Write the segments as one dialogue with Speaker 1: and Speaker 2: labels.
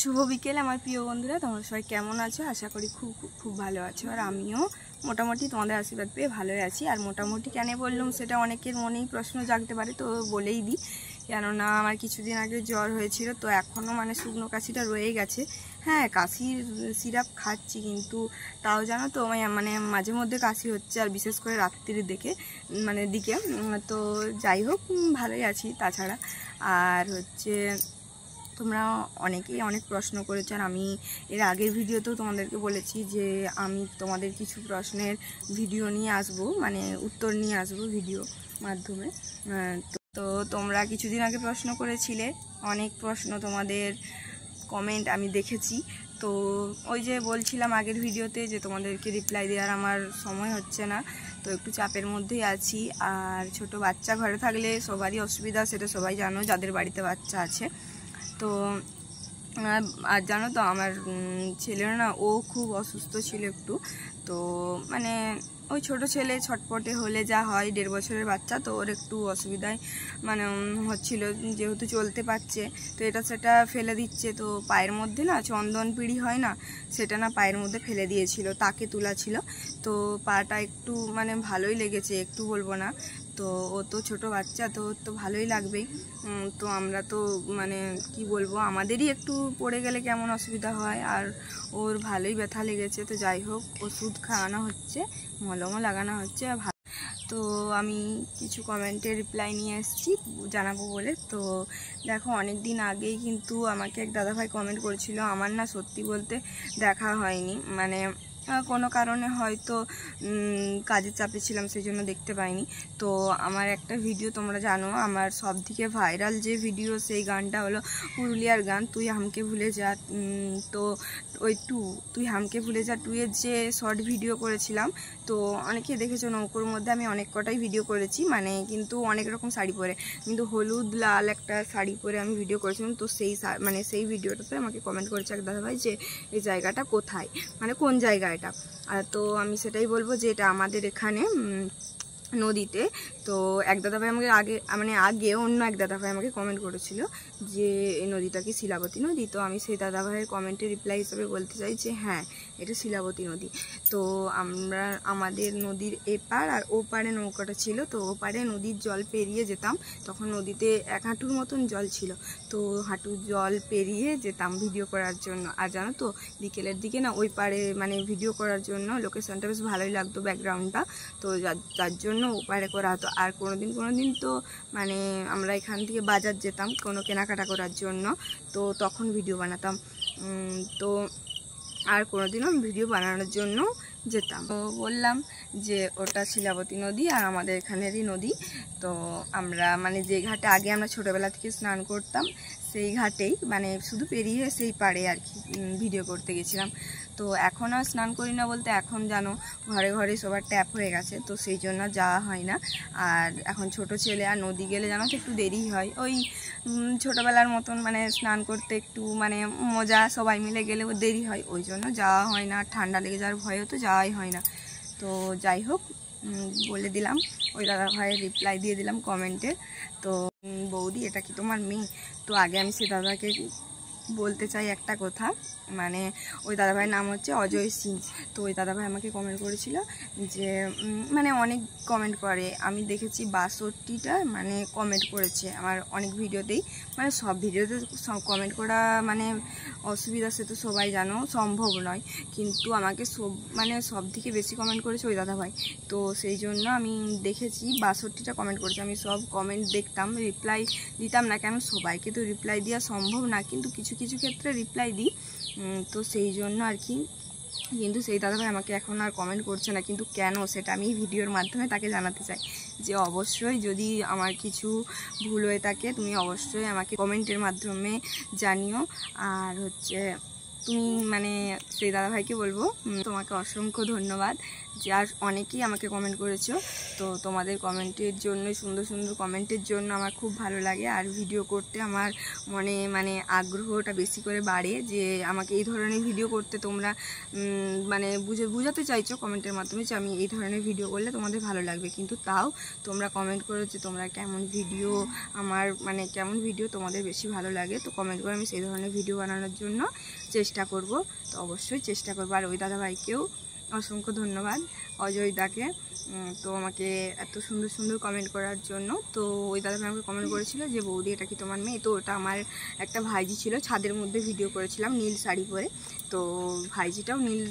Speaker 1: শুভ বিকেল আমার প্রিয় বন্ধুরা, তোমরা সবাই কেমন আছো? আশা করি খুব খুব খুব ভালো আছো। আর আমিও মোটামুটি তোমাদের আশীর্বাদ পেয়ে ভালোই আছি। আর মোটামুটি কেন বললাম সেটা অনেকের মনেই প্রশ্ন জাগতে পারে, তো বলেই দিই। কেননা আমার কিছুদিন আগে জ্বর হয়েছিল, তো এখনও শুকনো কাশিটা রয়ে গেছে। হ্যাঁ, কাশির সিরাপ খাচ্ছি, কিন্তু তাও জানো তো মাঝে মধ্যে কাশি হচ্ছে, আর বিশেষ করে রাত্রির দিকে তো যাই হোক, ভালোই আছি তাছাড়া। আর তোমরা অনেকেই অনেক প্রশ্ন করেছো, আর আমি এর আগের ভিডিওতেও তোমাদেরকে বলেছি যে আমি তোমাদের কিছু প্রশ্নের ভিডিও নিয়ে আসবো, উত্তর নিয়ে আসবো ভিডিও মাধ্যমে। তো তোমরা কিছুদিন আগে প্রশ্ন করেছিলে, অনেক প্রশ্ন, তোমাদের কমেন্ট আমি দেখেছি। তো ওই যে বলছিলাম আগের ভিডিওতে যে তোমাদেরকে রিপ্লাই দেওয়ার আমার সময় হচ্ছে না, তো একটু চাপের মধ্যেই আছি। আর ছোট বাচ্চা ঘরে থাকলে সবারই অসুবিধা, সেটা সবাই জানো যাদের বাড়িতে বাচ্চা আছে। তো আর জানো তো আমার ছেলের ও খুব অসুস্থ ছিল একটু। তো ওই ছোট ছেলে ছটপটে হলে যা হয়, 1.5 বছরের বাচ্চা, তো ওর একটু অসুবিধায় হচ্ছিল, যেহেতু চলতে পারছে তো এটা সেটা ফেলে দিচ্ছে। তো পায়ের মধ্যে চন্দন পিঁড়ি হয় না, সেটা পায়ের মধ্যে ফেলে দিয়েছিল, তাকে তোলা ছিল। তো পাটা একটু ভালোই লেগেছে, একটু বলবো না। তো ও তো ছোটো বাচ্চা, তো ওর তো ভালোই লাগবেই। তো আমরা তো কি বলবো, আমাদেরই একটু পড়ে গেলে কেমন অসুবিধা হয়, আর ওর ভালোই ব্যথা লেগেছে। তো যাই হোক, ওষুধ খাওয়ানো হচ্ছে, মলমও লাগানো হচ্ছে। তো আমি কিছু কমেন্টে রিপ্লাই নিয়ে এসেছি জানাবো বলে। তো দেখো, অনেক দিন আগেই কিন্তু আমাকে এক দাদাভাই কমেন্ট করেছিল। আমার সত্যি বলতে দেখা হয়নি, কোনো কারণে হয়তো কাজের চাপে ছিলাম, সেই জন্য দেখতে পাইনি। তো আমার একটা ভিডিও তোমরা জানো, আমার সবথেকে ভাইরাল যে ভিডিও, সেই গানটা হলো পুরুলিয়ার গান তুই হামকে ভুলে যা। তো ওই তুই হামকে ভুলে যা 2 এর যে শর্ট ভিডিও করেছিলাম, তো অনেকে দেখেছো, নৌকোর মধ্যে আমি অনেক কটাই ভিডিও করেছি, কিন্তু অনেক রকম শাড়ি পরে, কিন্তু হলুদ লাল একটা শাড়ি পরে আমি ভিডিও করেছিলাম। তো সেই ভিডিওটাতে আমাকে কমেন্ট করেছে এক দাদাভাই যে এই জায়গাটা কোথায়, কোন জায়গা এটা। তো আমি সেটাই বলবো যে এটা আমাদের এখানে নদীতে। তো এক দাদাভাই আমাকে আগে অন্য এক দাদাভাই আমাকে কমেন্ট করেছিল যে এই নদীটা কি শিলাবতী নদী। তো আমি সেই দাদাভাইয়ের কমেন্টে রিপ্লাই হিসেবে বলতে চাই যে হ্যাঁ, এটা শিলাবতী নদী। তো আমাদের নদীর এপার আর ওপারে নৌকাটা ছিল, তো ওপারে নদীর জল পেরিয়ে যেতাম, তখন নদীতে 1 হাঁটুর মতন জল ছিল। তো হাঁটুর জল পেরিয়ে যেতাম ভিডিও করার জন্য। আর জানো তো, বিকেলের দিকে ওই পারে ভিডিও করার জন্য লোকেশনটা বেশ ভালোই লাগতো, ব্যাকগ্রাউন্ডটা। তো যার জন্য ওপারে করা হতো। আর কোনোদিন তো আমরা এখান থেকে বাজার যেতাম কোনো কেনাকাটা করার জন্য, তো তখন ভিডিও বানাতাম। তো আর কোনোদিনও ভিডিও বানানোর জন্য যেতাম। তো বললাম যে ওটা শিলাবতী নদী, আর আমাদের এখানেরই নদী। তো আমরা যে ঘাটে আগে আমরা ছোটোবেলা থেকে স্নান করতাম, সেই ঘাটেই শুধু পেরিয়ে সেই পাড়ে আর কি ভিডিও করতে গেছিলাম। তো এখন আর স্নান করি না বলতে, এখন জানো ঘরে ঘরে সবার ট্যাপ হয়ে গেছে, তো সেই জন্য যাওয়া হয় না। আর এখন ছোট ছেলে, আর নদী গেলে জানো তো একটু দেরি হয়, ওই ছোটোবেলার মতন স্নান করতে একটু মজা, সবাই মিলে গেলেও দেরি হয়, ওই জন্য যাওয়া হয় না। ঠান্ডা লেগে যাওয়ার ভয়েও তো যাওয়াই হয় না। তো যাই হোক, বলে দিলাম, ওই দাদা ভাইয়ের রিপ্লাই দিয়ে দিলাম কমেন্টে। তো বৌদি, এটা কি তোমার মেয়ে? তো আগে আমি সে দাদাকে বলতে চাই একটা কথা, ওই দাদাভাইয়ের নাম হচ্ছে অজয় সিং। তো ওই দাদাভাই আমাকে কমেন্ট করেছিল যে অনেক কমেন্ট করে, আমি দেখেছি 62টা কমেন্ট করেছে আমার অনেক ভিডিওতেই। সব ভিডিওতে কমেন্ট করা অসুবিধা, সে তো সবাই জানো, সম্ভব নয়। কিন্তু আমাকে সব থেকে বেশি কমেন্ট করেছে ওই দাদাভাই। তো সেই জন্য আমি দেখেছি 62টা কমেন্ট করেছে। আমি সব কমেন্ট দেখতাম, রিপ্লাই দিতাম না, কেন সবাইকে তো রিপ্লাই দেওয়া সম্ভব না, কিন্তু কিছু কিছু ক্ষেত্রে রিপ্লাই দিই। তো সেই জন্য আর কি। কিন্তু সেই দাদাভাই আমাকে এখন আর কমেন্ট করছে না, কিন্তু কেন সেটা আমি ভিডিওর মাধ্যমে তাকে জানাতে চাই যে অবশ্যই যদি আমার কিছু ভুল হয়ে থাকে, তুমি অবশ্যই আমাকে কমেন্টের মাধ্যমে জানিও। আর তুমি সেই দাদাভাইকে বলবো তোমাকে অসংখ্য ধন্যবাদ যে আর অনেকেই আমাকে কমেন্ট করেছো। তো তোমাদের কমেন্টের জন্যই, সুন্দর সুন্দর কমেন্টের জন্য আমার খুব ভালো লাগে, আর ভিডিও করতে আমার মনে মানে আগ্রহটা বেশি করে বাড়ে যে আমাকে এই ধরনের ভিডিও করতে তোমরা মানে বুঝাতে চাইছো কমেন্টের মাধ্যমে যে আমি এই ধরনের ভিডিও করলে তোমাদের ভালো লাগবে, কিন্তু তাও তোমরা কমেন্ট করো যে তোমরা কেমন ভিডিও, আমার মানে কেমন ভিডিও তোমাদের বেশি ভালো লাগে। তো কমেন্ট করে আমি সেই ধরনের ভিডিও বানানোর জন্য চেষ্টা করব। তো অবশ্যই চেষ্টা করবো। আর ওই দাদাভাইকেও অসংখ্য ধন্যবাদ, অজয় দাকে, তো আমাকে এত সুন্দর সুন্দর কমেন্ট করার জন্য। তো ওই দাদাভাই আমাকে কমেন্ট করেছিল যে বৌদি এটা কি তোমার মেয়ে? তো ওটা আমার একটা ভাইজি ছিল, ছাদের মধ্যে ভিডিও করেছিলাম নীল শাড়ি পরে, তো ভাইজিটাও নীল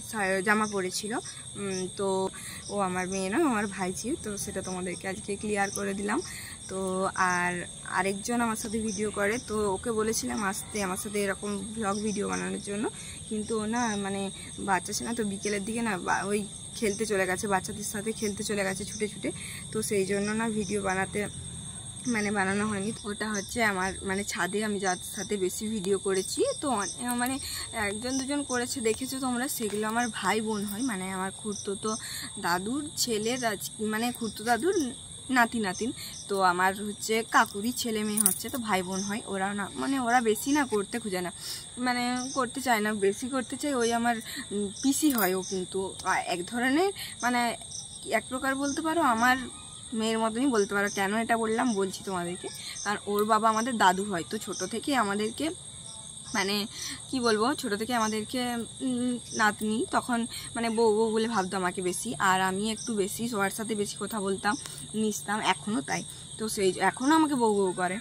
Speaker 1: জামা পরেছিল। তো ও আমার মেয়ে নয়, আমার ভাইজি। তো সেটা তোমাদেরকে আজকে ক্লিয়ার করে দিলাম। তো আর আরেকজন আমার সাথে ভিডিও করে, তো ওকে বলেছিলাম আসতে আমার সাথে এরকম ব্লগ ভিডিও বানানোর জন্য, কিন্তু ও না মানে বাচ্চা ছিল না, তো বিকেলের দিকে না ওই খেলতে চলে গেছে, বাচ্চাদের সাথে খেলতে চলে গেছে ছুটে ছুটে। তো সেই জন্য না ভিডিও বানানো হয়নি। ওটা হচ্ছে আমার মানে ছাদে আমি যার সাথে বেশি ভিডিও করেছি, তো মানে একজন দুজন করেছে দেখেছো তোমরা, সেগুলো আমার ভাই বোন হয়, মানে আমার খুড়তো দাদুর ছেলের মানে খুড়তো দাদুর নাতিন। তো আমার হচ্ছে কাকুরি ছেলে মেয়ে হচ্ছে, তো ভাই বোন হয়। ওরা না মানে ওরা বেশি না করতে খুঁজে না, মানে করতে চায় না, বেশি করতে চায় ওই আমার পিসি হয়। ও কিন্তু এক ধরনের মানে এক প্রকার বলতে পারো আমার মেয়ের মতনই বলতে পারো। কেন এটা বললাম বলছি তোমাদেরকে, কারণ ওর বাবা আমাদের দাদু হয়। তো ছোট থেকে আমাদেরকে মানে কি বলবো, ছোট থেকে আমাদেরকে নাতনি তখন মানে বউ বলে ভাবতো আমাকে বেশি, আর আমি একটু বেশি সবার সাথে বেশি কথা বলতাম, মিশতাম, এখনও তাই। তো এখনও আমাকে বউ করে।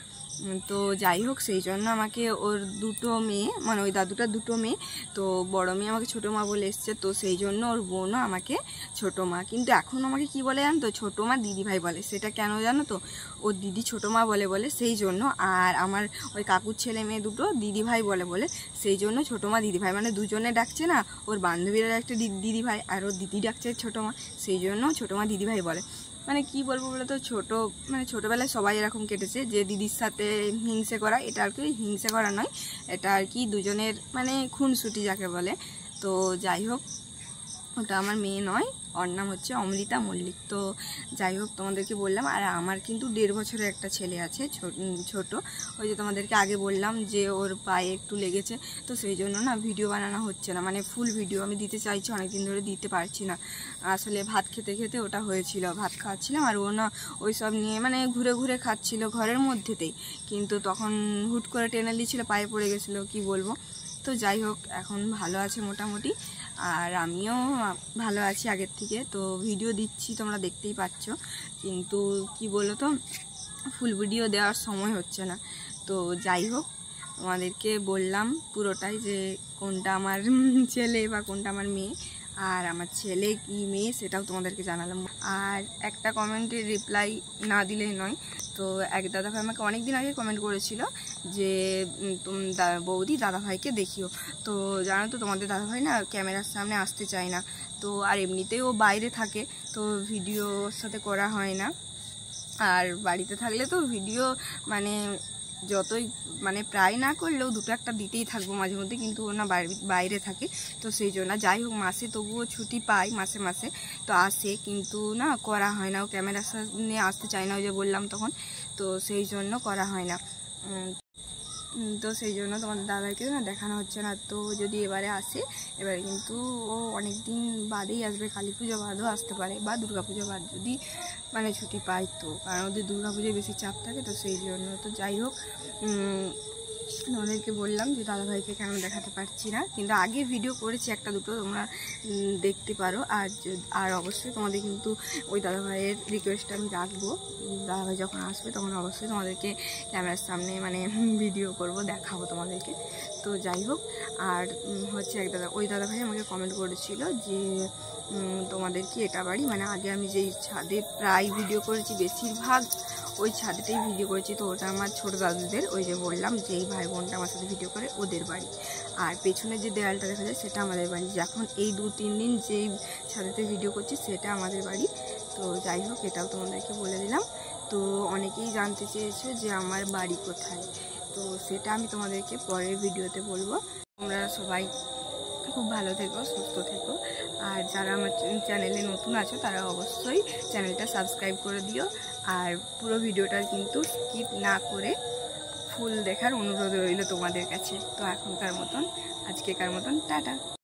Speaker 1: তো যাই হোক, সেই জন্য আমাকে ওর দুটো মেয়ে মানে ওই দাদুটার দুটো মেয়ে, তো বড় মেয়ে আমাকে ছোটো মা বলে এসছে, তো সেই জন্য ওর বোনও আমাকে ছোটো মা। কিন্তু এখন আমাকে কি বলে জানো তো, ছোটো মা দিদি ভাই বলে। সেটা কেন জানো তো, ওর দিদি ছোটো মা বলে সেই জন্য, আর আমার ওই কাকুর ছেলে মেয়ে দুটো দিদি ভাই বলে সেই জন্য ছোটো মা দিদি ভাই, মানে দুজনে ডাকছে না, ওর বান্ধবীরা একটা দিদি ভাই আর ওর দিদি ডাকছে ছোটো মা, সেই জন্য ছোটো মা দিদি ভাই বলে। মানে কি বলবো বলে তো, মানে ছোটোবেলায় সবাই এরকম কেটেছে যে দিদির সাথে হিংসে করা, এটা আর কি হিংসে করা নয়, এটা আর কি দুজনের মানে খুনসুটি যাকে বলে। তো যাই হোক, ওটা আমার মেয়ে নয়, ওর নাম হচ্ছে অমৃতা মল্লিক। তো যাই হোক, তোমাদেরকে বললাম। আর আমার কিন্তু 1.5 বছরের একটা ছেলে আছে, ছোট। ওই যে তোমাদেরকে আগে বললাম যে ওর পায়ে একটু লেগেছে, তো সেই জন্য না ভিডিও বানানো হচ্ছে না, মানে ফুল ভিডিও আমি দিতে চাইছি, অনেকদিন ধরে দিতে পারছি না। আসলে ভাত খেতে খেতে ওটা হয়েছিল, ভাত খাওয়াচ্ছিলাম, আর ও না ওই সব নিয়ে মানে ঘুরে ঘুরে খাচ্ছিল ঘরের মধ্যেতেই, কিন্তু তখন হুট করে টেনে নিয়েছিল, পায়ে পড়ে গেছিলো, কি বলবো। তো যাই হোক, এখন ভালো আছে মোটামুটি, আর আমিও ভালো আছি আগের থেকে। তো ভিডিও দিচ্ছি তোমরা দেখতেই পাচ্ছ, কিন্তু কি বলো তো, ফুল ভিডিও দেওয়ার সময় হচ্ছে না। তো যাই হোক, তোমাদেরকে বললাম পুরোটাই যে কোনটা আমার ছেলে বা কোনটা আমার মেয়ে, আর আমার ছেলে কি মেয়ে সেটাও তোমাদেরকে জানালাম। আর একটা কমেন্টের রিপ্লাই না দিলেই নয়। তো এক দাদাভাই আমাকে অনেক দিন আগে কমেন্ট করেছিল যে তুমি বৌদি দাদাভাইকে দেখিও। তো জানো তো, তোমাদের দাদাভাই না ক্যামেরার সামনে আসতে চায় না, তো আর এমনিতেই ও বাইরে থাকে, তো ভিডিওর সাথে করা হয় না। আর বাড়িতে থাকলে তো ভিডিও মানে যতই মানে প্রায় না করলেও দুটো একটা দিতেই থাকবো মাঝে মধ্যে, কিন্তু ও না বাইরে থাকে, তো সেই জন্য। যাই হোক, মাসে তবুও ছুটি পাই মাসে মাসে, তো আসে, কিন্তু না করা হয় না, ও ক্যামেরার সামনে আসতে চায় না, ওই যে বললাম তখন, তো সেই জন্য করা হয় না। তো সেই জন্য তোমাদের দাদাকে না দেখানো হচ্ছে না। তো যদি এবারে আসে, এবারে কিন্তু ও অনেক দিন বাদেই আসবে, কালী পুজো বাদও আসতে পারে, বা দুর্গা পুজো বাদ যদি মানে ছুটি পাই, তো কারণ ওদের দুর্গা পুজোয় বেশি চাপ থাকে, তো সেই জন্য। তো যাই হোক, তোমাদেরকে বললাম যে দাদাভাইকে কেন দেখাতে পারছি না, কিন্তু আগে ভিডিও করেছি একটা দুটো, তোমরা দেখতে পারো। আর অবশ্যই তোমাদের কিন্তু ওই দাদাভাইয়ের রিকোয়েস্ট আমি রাখবো, দাদাভাই যখন আসবে তখন অবশ্যই তোমাদেরকে ক্যামেরার সামনে মানে ভিডিও করব, দেখাবো তোমাদেরকে। তো যাই হোক, আর হচ্ছে ওই দাদাভাই আমাকে কমেন্ট করেছিল যে তোমাদের কি এটা বাড়ি, মানে আগে আমি যেই ছাদে প্রায় ভিডিও করেছি বেশিরভাগ ওই ছাদেতেই ভিডিও করেছি, তো ওটা আমার ছোটো দাদুদের, ওই যে বললাম যে এই ভাই বোনটা আমার সাথে ভিডিও করে ওদের বাড়ি। আর পেছনে যে দেয়ালটা দেখা যায় সেটা আমাদের বাড়ি, এখন এই 2-3 দিন যেই ছাদেতে ভিডিও করছি সেটা আমাদের বাড়ি। তো যাই হোক, এটাও তোমাদেরকে বলে দিলাম। তো অনেকেই জানতে চেয়েছো যে আমার বাড়ি কোথায়, তো সেটা আমি তোমাদেরকে পরের ভিডিওতে বলবো। তোমরা সবাই খুব ভালো থেকো, সুস্থ থেকো। আর যারা আমার চ্যানেলে নতুন আছো তারা অবশ্যই চ্যানেলটা সাবস্ক্রাইব করে দিও। আর পুরো ভিডিওটা কিন্তু স্কিপ না করে ফুল দেখার অনুরোধ রইল তোমাদের কাছে। তো এখনকার মতন, আজকেকার মতন টাটা।